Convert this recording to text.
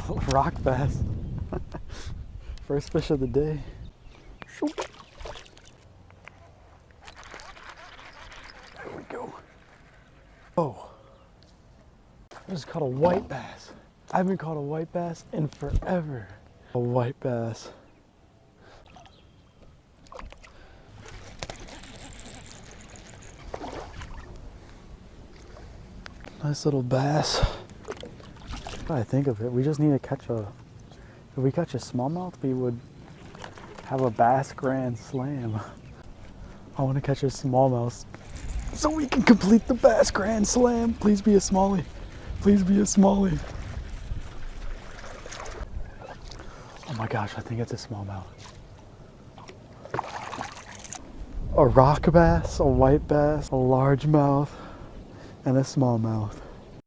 Rock bass. First fish of the day. There we go. Oh, I just caught a white bass. I haven't caught a white bass in forever. A white bass. Nice little bass. If I think of it, we just need to catch a, if we catch a smallmouth, we would have a bass grand slam. I want to catch a smallmouth so we can complete the bass grand slam. Please be a smallie. Please be a smallie. Oh my gosh, I think it's a smallmouth. A rock bass, a white bass, a largemouth, and a smallmouth.